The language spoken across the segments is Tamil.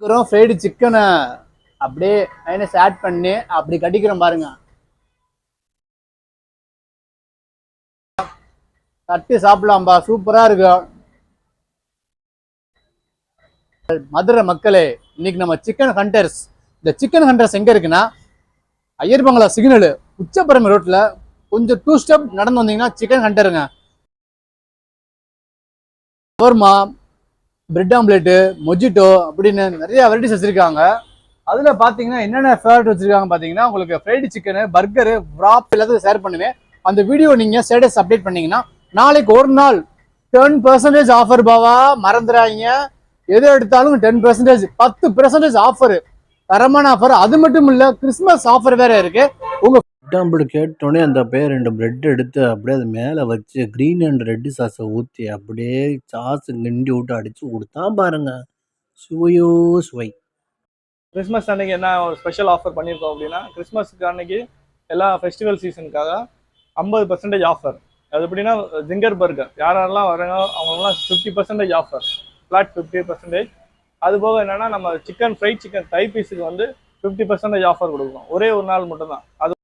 ஃப்ரைடு சிக்கனை அப்படியே மைனஸ் ஆட் பண்ணி அப்படி கட்டிக்கிறோம் பாருங்க. தட்டி சாப்பிடலாம்பா, சூப்பரா இருக்கு. மதுரை மக்களே, இன்னைக்கு நம்ம சிக்கன் ஹண்டர்ஸ். இந்த சிக்கன் ஹண்டர்ஸ் எங்க இருக்குன்னா ஐயர் பங்களா சிக்னல் உச்சப்பரம்பு ரோட்ல கொஞ்சம் 2 ஸ்டெப் நடந்து வந்தீங்கன்னா சிக்கன் ஹண்டருங்க. ஷவர்மா, பிரெட் ஆம்லேட்டு, மொஜிட்டோ அப்படின்னு நிறைய வெரைட்டிஸ் வச்சிருக்காங்க. அதுல பாத்தீங்கன்னா என்னென்ன ஃபேவரட் வச்சிருக்காங்க பாத்தீங்கன்னா, உங்களுக்கு ஃப்ரைடு சிக்கனு, பர்கரு, wrap எல்லாத்தையும் ஷேர் பண்ணுவேன். அந்த வீடியோ நீங்க ஸ்டேட்டஸ் அப்டேட் பண்ணீங்கன்னா நாளைக்கு ஒரு நாள் 10% ஆஃபர் பாவா, மறந்துடாதீங்க. எது எடுத்தாலும் 10%, 10% ஆஃபர், தரமான ஆஃபர். அது மட்டும் இல்ல, கிறிஸ்மஸ் ஆஃபர் வேற இருக்கு. உங்க எக்ஸாம்பிள் கேட்டோடனே அந்த பேர் 2 பிரெட் எடுத்து அப்படியே அது மேலே வச்சு க்ரீன் அண்ட் ரெட்டு சாஸை ஊற்றி அப்படியே சாஸு கிண்டி விட்டு அடித்து கொடுத்தா பாருங்க, சுவையோ சுவை. கிறிஸ்மஸ் அன்னைக்கு என்ன ஒரு ஸ்பெஷல் ஆஃபர் பண்ணியிருக்கோம் அப்படின்னா, கிறிஸ்மஸ்க்கு அன்னைக்கு எல்லா ஃபெஸ்டிவல் சீசனுக்காக 50% ஆஃபர். அது எப்படின்னா, ஜிங்கர் பர்கர் யாரெல்லாம் வராங்க அவங்களாம் 50% ஆஃபர், ஃப்ளாட் 50%. அது போக என்னன்னா, நம்ம சிக்கன் ஃப்ரைட் சிக்கன் தை பீஸுக்கு வந்து 50% ஆஃபர் கொடுக்குறோம், ஒரே ஒரு நாள் மட்டும்தான். அது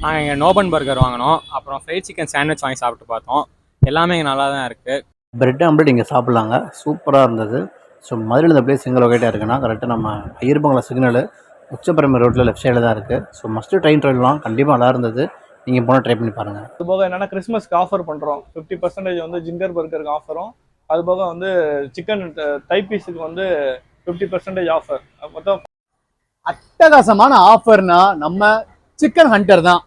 நாங்கள் இங்கே நோபன் பர்கர் வாங்கினோம், அப்புறம் ஃப்ரைட் சிக்கன் சாண்ட்விச் வாங்கி சாப்பிட்டு பார்த்தோம். எல்லாமே இங்கே நல்லா தான் இருக்குது. பிரெட் ஆம்லெட் இங்கே சாப்பிட்லாங்க, சூப்பராக இருந்தது. ஸோ மதுரையில் இந்த பிளேஸ் எங்கே லொக்கேட்டாக இருக்குன்னா, கரெக்டாக நம்ம ஐயர் பங்களா சிக்னல் உச்சப்பரம்பு ரோட்டில் லெஃப்ட் சைடில் தான் இருக்குது. ஸோ மஸ்ட்டு ட்ரெயின் ட்ரைவ்லாம் கண்டிப்பாக நல்லா இருந்தது. நீங்கள் போனால் ட்ரை பண்ணி பாருங்கள். அது போக என்னன்னா, கிறிஸ்மஸ்க்கு ஆஃபர் பண்ணுறோம். 50% வந்து ஜிங்கர் பர்கருக்கு ஆஃபரும், அது போக வந்து சிக்கன் தை பீஸுக்கு வந்து 50% ஆஃபர். மொத்தம் அட்டகாசமான ஆஃபர்னா நம்ம சிக்கன் ஹண்டர் தான்.